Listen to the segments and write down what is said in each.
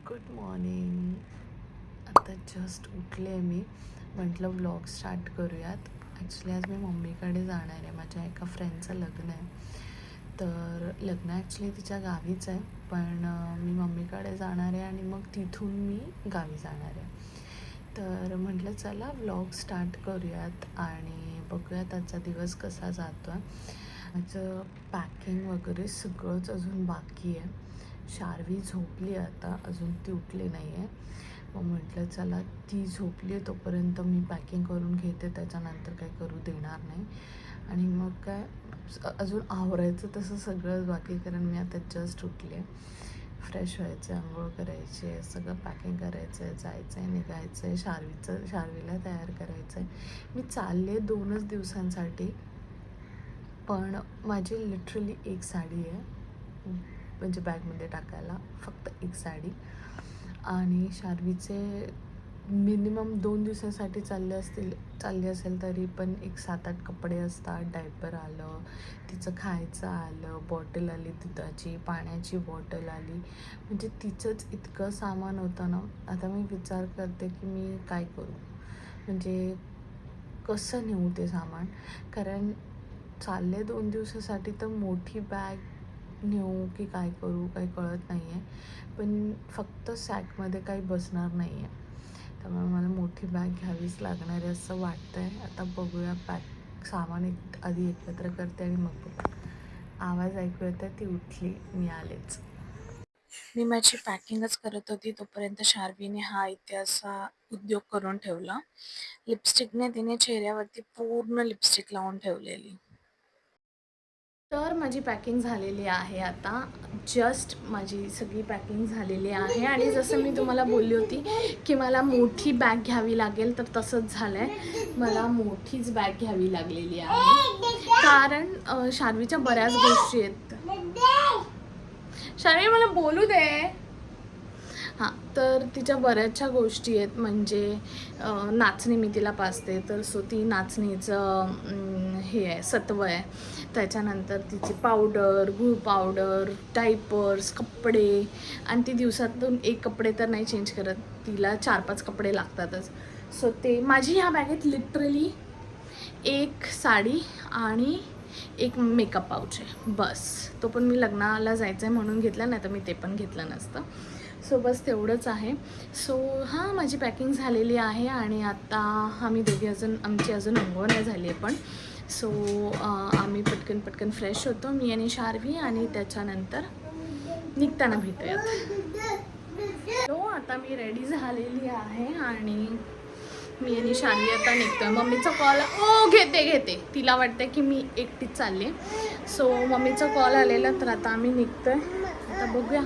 Good morning. आता just उठले आहे मी. म्हटलं व्लॉग स्टार्ट करूयात. ॲक्च्युली आज मी मम्मीकडे जाणार आहे. माझ्या एका फ्रेंडचं लग्न आहे. तर लग्न ॲक्च्युली तिच्या गावीच आहे, पण मी मम्मीकडे जाणार आहे आणि मग तिथून मी गावी जाणार आहे. तर म्हटलं चला व्लॉग स्टार्ट करूयात आणि बघूयात आजचा दिवस कसा जातो आहे. माझं पॅकिंग वगैरे सगळंच अजून बाकी आहे. शार्वी झोपली आता, अजून ती उठली नाही आहे. मग म्हटलं चला ती झोपली आहे तोपर्यंत मी पॅकिंग करून घेते, त्याच्यानंतर काही करू देणार नाही. आणि मग काय अजून आवरायचं तसं सगळंच बाकी, कारण मी आता जस्ट उठले आहे. फ्रेश व्हायचं आहे, आंघोळ करायची आहे, सगळं पॅकिंग करायचं आहे, जायचं आहे, निघायचं आहे, शार्वीला तयार करायचं आहे. मी चालले 2च दिवसांसाठी, पण माझी लिटरली एक साडी आहे, म्हणजे बॅगमध्ये टाकायला फक्त एक साडी. आणि शार्वीचे मिनिमम 2 दिवसासाठी चालली असेल तरी पण एक 7-8 कपडे असतात. डायपर आलं, तिचं खायचं आलं, बॉटल आली, दुधाची, पाण्याची बॉटल आली, म्हणजे तिचंच इतकं सामान होतं ना. आता मी विचार करते की मी काय करू, म्हणजे कसं नेऊ ते सामान, कारण चालले 2 दिवसासाठी. तर मोठी बॅग नेऊ की काय करू काही कळत नाही आहे. पण फक्त सॅकमध्ये काही बसणार नाही आहे, त्यामुळे मला मोठी बॅग घ्यावीच लागणार आहे असं वाटतं आहे. आता बघूया, सामान आधी एकत्र करते आणि मग बघू. आवाज ऐकू येतं, ती उठली, मी आलेच. मी माझी पॅकिंगच करत होती तोपर्यंत शार्वीने हा इथे असा उद्योग करून ठेवला. लिपस्टिकने तिने चेहऱ्यावरती पूर्ण लिपस्टिक लावून ठेवलेली. तर माझी पॅकिंग झालेली आहे. आता जस्ट माझी सगळी पॅकिंग झालेली आहे आणि जसं मी तुम्हाला बोलली होती की मला मोठी बॅग घ्यावी लागेल, तर तसंच झालं आहे. मला मोठीच बॅग घ्यावी लागलेली आहे, कारण शार्वीच्या बऱ्याच गोष्टी आहेत. शार्वी मला बोलू दे. हां, तर तिच्या बऱ्याचशा गोष्टी आहेत, म्हणजे नाचणी मी तिला पाजते, तर सो ती नाचणीचं हे आहे, सत्व आहे. त्याच्यानंतर तिची पावडर, गूळ पावडर, डायपर्स, कपडे, आणि ती दिवसातून एक कपडे तर नाही चेंज करत, तिला 4-5 कपडे लागतातच. सो ते माझी ह्या बॅगेत लिटरली एक साडी आणि एक मेकअप पाऊच आहे बस. तो पण मी लग्नाला जायचं आहे म्हणून घेतला, नाही तर मी ते पण घेतलं नसतं. सो बस तेवढंच आहे. सो हां, माझी पॅकिंग झालेली आहे आणि आता आम्ही दोघी आमची अजून अंघोळ नाही झाली आहे पण. सो आम्ही पटकन फ्रेश होतो, मी आणि शार्वी, आणि त्याच्यानंतर निघताना भेटूयात. तो आता मी रेडी झालेली आहे आणि मी आणि शार्वी आता निघतोय. मम्मीचा कॉल घेते तिला वाटतं की मी एकटीच चालले. सो मम्मीचा कॉल आलेला, तर आता आम्ही निघतोय. आता बघूया.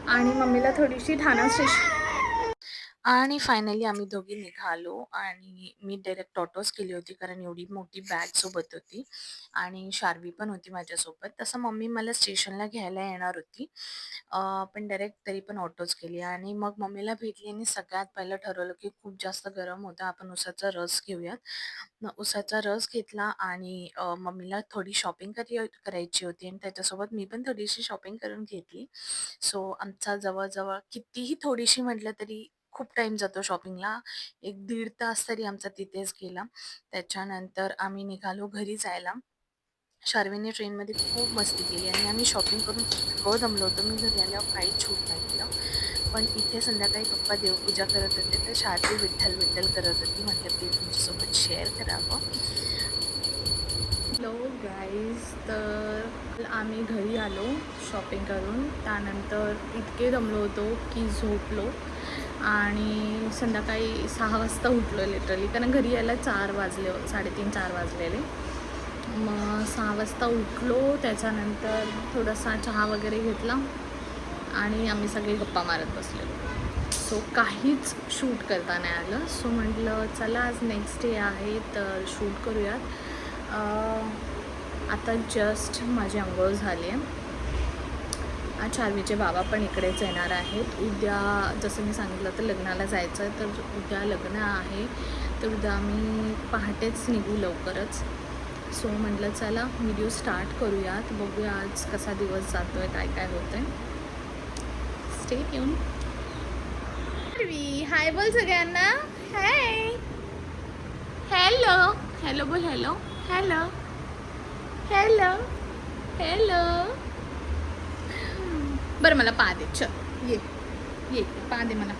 आणि मम्मीला थोडीशी ठाणा स्टेशन, आणि फायनली आम्ही दोघी निघालो आणि मी डायरेक्ट ऑटोच केली होती, कारण एवढी मोठी बॅग सोबत होती आणि शार्वी पण होती माझ्यासोबत. तसं मम्मी मला स्टेशनला घ्यायला येणार होती, पण डायरेक्ट तरी पण ऑटोच केली. आणि मग मम्मीला भेटली आणि सगळ्यात पहिलं ठरवलं की खूप जास्त गरम होतं, आपण उसाचा रस घेऊयात. मग उसाचा रस घेतला आणि मम्मीला थोडी शॉपिंग करायची होती आणि त्याच्यासोबत मी पण थोडीशी शॉपिंग करून घेतली. सो आमचा जवळ कितीही थोडीशी म्हटलं तरी खूप टाईम जातो शॉपिंगला. 1-1.5 तास तरी आमचा तिथेच गेला. त्याच्यानंतर आम्ही निघालो घरी जायला. शार्वीने ट्रेनमध्ये खूप मस्ती केली आणि आम्ही शॉपिंग करून इतकं दमलो होतो, मी घरी आल्यावर काहीच शूट नाही केलं. पण इथे संध्याकाळी पप्पा देवपूजा करत होते, तर शार्वी विठ्ठल विठ्ठल करत होती. म्हटलं ते तुमच्यासोबत शेअर करावं. हॅलो गाईज, तर आम्ही घरी आलो शॉपिंग करून. त्यानंतर इतके दमलो होतो की झोपलो आणि संध्याकाळी 6 वाजता उठलो लिटरली, कारण घरी यायला 4 वाजले, 3:30-4 वाजलेले. मग 6 वाजता उठलो. त्याच्यानंतर थोडासा चहा वगैरे घेतला आणि आम्ही सगळे गप्पा मारत बसलेलो. सो काहीच शूट करता नाही आलं. सो म्हटलं चला आज नेक्स्ट डे आहे तर शूट करूयात. आता जस्ट माझी अंघोळ झाली आहे. आज शार्वीचे बाबा पण इकडेच येणार आहेत. उद्या जसं मी सांगितलं तर लग्नाला जायचं आहे, तर उद्या लग्न आहे, तर उद्या आम्ही पहाटेच निघू लवकरच. सो म्हटलं चला व्हिडिओ स्टार्ट करूयात, बघूया आज कसा दिवस जातो आहे, काय काय होतं आहे. Stay tune. शार्वी हाय बोल सगळ्यांना. हाय. हॅलो. हॅलो बोल. हॅलो. हॅलो. हॅलो. हॅलो. बरं मला पा दे. चल ये ये पा दे मला.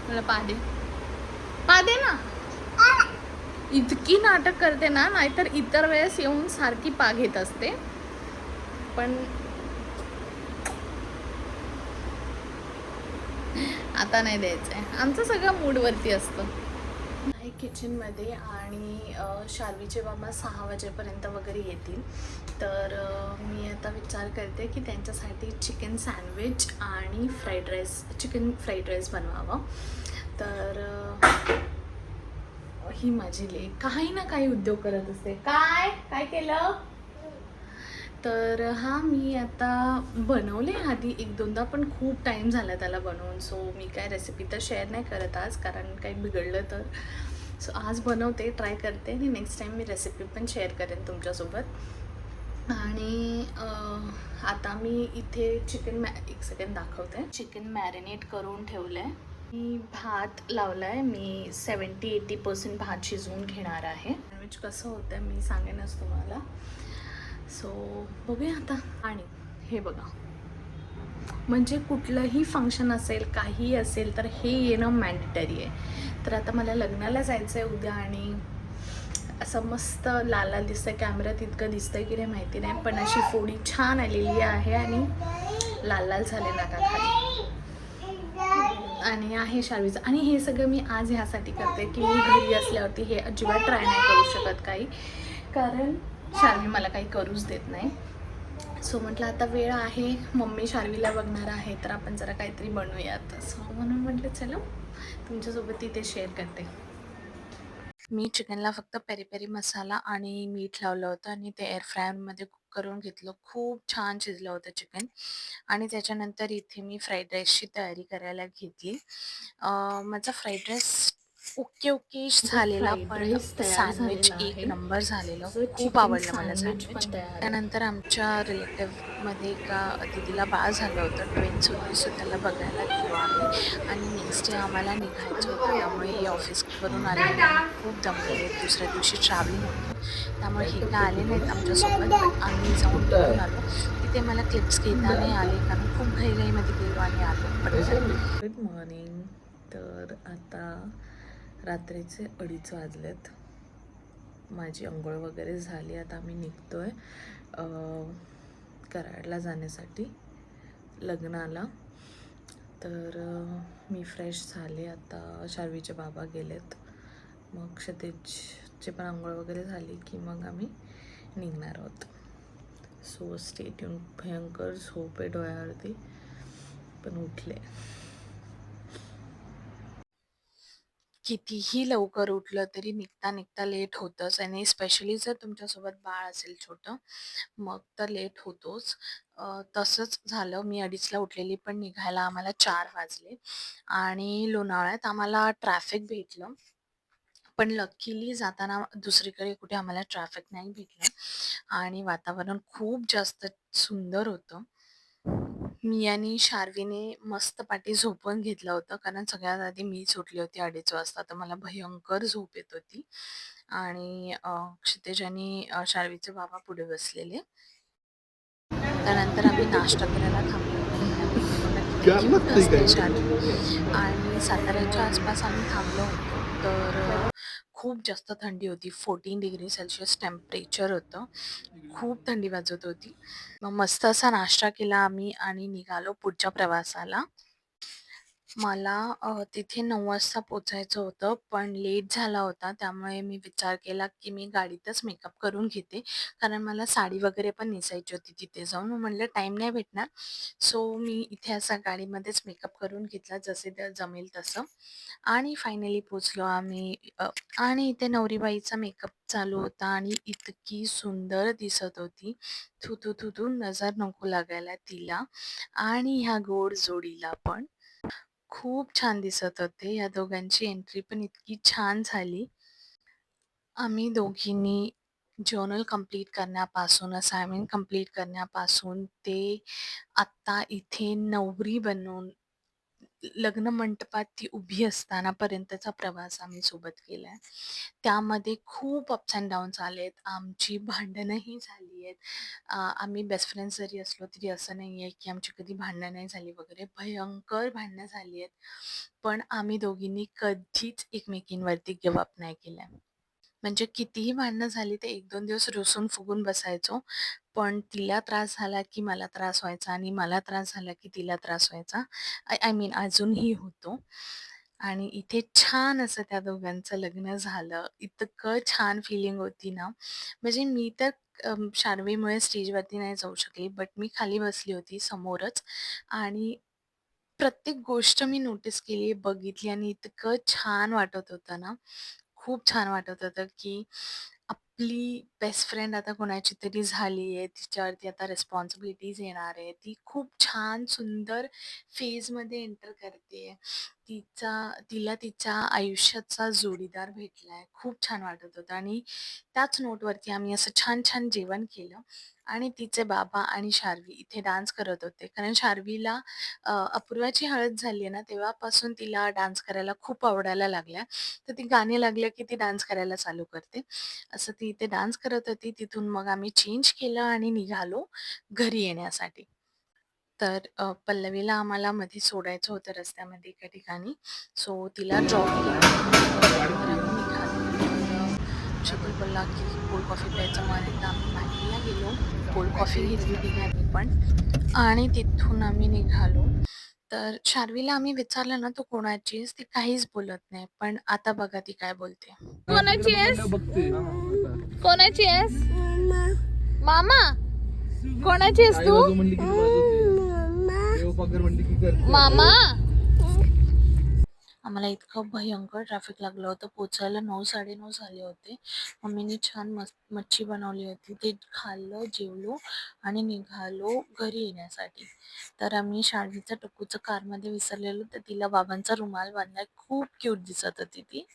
मला पा दे. पा दे ना. इतकी नाटक करते ना, नाहीतर इतर वेळेस येऊन सारखी पा घेत असते. पण आता नाही द्यायचं आहे. आमचं सगळं मूडवरती असतं. आहे किचनमध्ये आणि शार्वीचे बाबा 6 वाजेपर्यंत वगैरे येतील. तर मी आता विचार करते की त्यांच्यासाठी चिकन सँडविच आणि चिकन फ्राईड राईस बनवावं. तर ही माझी लेक काही ना काही उद्योग करत असते. काय काय केलं. तर हां, मी आता बनवले आधी 1-2दा, पण खूप टाईम झाला त्याला बनवून. सो मी काय रेसिपी तर शेअर नाही करत आज, कारण काही बिघडलं तर. सो आज बनवते, ट्राय करते आणि नेक्स्ट टाईम मी रेसिपी पण शेअर करेन तुमच्यासोबत. आणि आता मी इथे एक सेकंड दाखवते. चिकन मॅरिनेट करून ठेवलं आहे. मी भात लावला आहे. मी 70-80% भात शिजवून घेणार आहे. सँडविच कसं होतं मी सांगेनच तुम्हाला. सो बघूया आता. आणि हे बघा, म्हणजे कुठलंही फंक्शन असेल, काहीही असेल, तर हे येणं मॅन्डेटरी आहे. तर आता मला लग्नाला जायचं आहे उद्या आणि असं मस्त लाल लाल दिसतंय. कॅमेऱ्यात इतकं दिसतंय की नाही माहिती नाही, पण अशी फोडी छान आलेली आहे आणि लाल लाल झाले नाकाखाली. आणि आहे शार्वीचं. आणि हे सगळं मी आज ह्यासाठी करते की मी घरी असल्यावरती हे अजिबात ट्राय नाही करू शकत काही, कारण शार्वी मला काही करूच देत नाही. सो म्हटलं आता वेळ आहे, मम्मी शार्वीला बघणार आहे, तर आपण जरा काहीतरी बनवूयात. सो म्हणून म्हटलं चलो तुमच्यासोबत तिथे शेअर करते. मी चिकनला फक्त पेरी पेरी मसाला आणि मीठ लावलं होतं आणि ते एअर फ्रायरमध्ये कुक करून घेतलं. खूप छान शिजलं होतं चिकन. आणि त्याच्यानंतर इथे मी फ्राईड राईसची तयारी करायला घेतली. माझा फ्राईड राईस ओके झालेला, फ्राईड पण राईस तयार सँडविच झालेला एक आहे. नंबर झालेलं. सो खूप चिकन आवडलं मला सँडविच सँडविच. पण तयार आहे. त्यानंतर आमच्या रिलेटिव्हमध्ये एका दीदीला बाळ झालं होतं, ट्विन्स होती. सो त्याला बघायला गेलो आम्ही आणि नेक्स्ट डे आम्हाला निघायचं होतं. त्यामुळे हे ऑफिसवरून आलेले आणि खूप दमलेले. दुसऱ्या दिवशी ट्रॅव्हलिंग होतं, त्यामुळे हे काय आले नाहीत आमच्यासोबत. बट आम्ही जाऊन बघून आलो. तिथे मला क्लिप्स घेता नाही आले, कारण खूप घाईघाईमध्ये गेलो आणि आलो पटकन. Good morning. तर आता रात्रीचे 2:30 वाजलेत. माझी अंघोळ वगैरे झाली. आता आम्ही निघतो आहे कराडला जाण्यासाठी लग्नाला. तर मी फ्रेश झाले. आता शार्वीचे बाबा गेलेत, मग क्षितिजचे पण अंघोळ वगैरे झाली की मग आम्ही निघणार आहोत. So stay tune. भयंकर झोप आहे डोळ्यावरती, पण उठले. कितीही लवकर उठलं तरी निघता निघता लेट होतंच, आणि स्पेशली जर तुमच्यासोबत बाळ असेल छोटं, मग तर लेट होतोच. तसंच झालं. मी 2:30ला उठलेली, पण निघायला आम्हाला 4 वाजले. आणि लोणावळ्यात आम्हाला ट्रॅफिक भेटलं, पण लकीली जाताना दुसरीकडे कुठे आम्हाला ट्रॅफिक नाही भेटलं. आणि वातावरण खूप जास्त सुंदर होतं. मी आणि शार्वीने मस्त पाटी झोपून घेतलं होतं, कारण सगळ्यात आधी मीच उठली होती 2:30 वाजता. तर मला भयंकर झोप येत होती. आणि क्षितिज आणि शार्वीचे बाबा पुढे बसलेले. त्यानंतर आम्ही नाश्ता करायला थांबलो होतो. त्यामुळे बघा किती क्यूट असते शार्वी. आणि साताऱ्याच्या आसपास आम्ही थांबलो होतो. तर खूप जास्त थंडी होती. 14 डिग्री सेल्सिअस टेम्परेचर होतं. खूप थंडी वाजत होती. मग मस्त असा नाश्ता केला आम्ही आणि निघालो पुढच्या प्रवासाला. मला तिथे 9 वाजता पोचायचं होतं, पण लेट झाला होता. त्यामुळे मी विचार केला, की मी गाडीतच मेकअप करून घेते, कारण मला साडी वगैरे पण नेसायची होती तिथे जाऊन. मग म्हटलं टाईम नाही भेटणार. सो मी इथे असा गाडीमध्येच मेकअप करून घेतला, जसे ते जमेल तसं. आणि फायनली पोचलो आम्ही. आणि इथे नवरीबाईचा मेकअप चालू होता आणि इतकी सुंदर दिसत होती. थू, थू, थू, थू नजर नको लागायला तिला आणि ह्या गोड जोडीला पण. खूप छान दिसत होते. या दोघांची एंट्री पण इतकी छान झाली. आम्ही दोघींनी जर्नल कंप्लीट करण्यापासून, असाइनमेंट कंप्लीट करण्यापासून ते आत्ता इथे नवरी बनून लग्न मंटपात ती उभी असतानापर्यंतचा प्रवास आम्ही सोबत केलाय. त्यामध्ये खूप अप्स एंड डाउन्स आलेत. आमची भांडणंही झाली आहेत. आम्ही बेस्ट फ्रेंड्स जरी असलो तरी असं नाहीये, की आमची कधी भांडणं नाही झाली वगैरे. भयंकर भांडणं झाली आहेत. पण आम्ही दोघींनी कधीच एकमेकींवरती गिव्ह अप नाही केलाय. म्हणजे कितीही भांडणं झाली ते 1-2 दिवस रुसून फुगून बसायचो. पण तिला त्रास झाला, की मला त्रास व्हायचा आणि मला त्रास झाला, की तिला त्रास व्हायचा. आय मीन अजूनही होतो. आणि इथे छान असं त्या दोघांचं लग्न झालं. इतकं छान फिलिंग होती ना, म्हणजे मी तर शार्वीमुळे स्टेजवरती नाही जाऊ शकली, बट मी खाली बसली होती समोरच आणि प्रत्येक गोष्ट मी नोटीस केली, बघितली आणि इतकं छान वाटत होतं ना, खूप छान वाटत होतं, की आपली बेस्ट फ्रेंड आता कोणाची तरी झाली आहे. तिच्यावरती आता रिस्पॉन्सिबिलिटीज येणार आहे. ती खूप छान सुंदर फेजमध्ये एंटर करतेय. तिला तिच्या आयुष्याचा जोडीदार भेटलाय. खूप छान वाटत होतं आणि त्याच नोटवरती आम्ही असं छान-छान जेवण केलं आणि तिचे बाबा आणि शार्वी इथे डान्स करत होते. कारण शार्वीला अपूर्वाची हळद झाली आहे ना, तेव्हापासून तिला डान्स करायला खूप आवडायला लागल्या. तर ती गाणी लागलं की ती डान्स करायला चालू करते. असं ती इथे डान्स करत होती. तिथून मग आम्ही चेंज केलं आणि निघालो घरी येण्यासाठी. तर पल्लवीला आम्हाला मध्ये सोडायचं होतं रस्त्यामध्ये एका ठिकाणी. सो तिला ड्रॉप केलं आणि त्यानंतर आम्ही निघालो. तर शकील बोलला की कोल्ड कॉफी प्यायचं मन आहे, तर आम्ही मॅकडीला गेलो. कोल्ड कॉफी घेतली तिघांनी पण आणि तिथून आम्ही निघालो. तर शार्वीला आम्ही विचारलं ना, "तू कोणाची आहेस?" ती काहीच बोलत नाही. पण आता बघा ती काय बोलते. कोणाची आहेस? कोणाची आहेस? मामा. कोणाची आहेस तू? मामा. आम्हाला इतकं भयंकर ट्रॅफिक लागलं होतं. पोचायला 9, 9:30 झाले होते. मम्मीनी छान मस्त मच्छी बनवली होती. ते खाल्लं, जेवलो आणि निघालो घरी येण्यासाठी. तर आम्ही शाळेचं टुकूचं कारमध्ये विसरलेलो, तर तिला बाबांचा रुमाल बांधलाय. खूप क्यूट दिसत होती ती.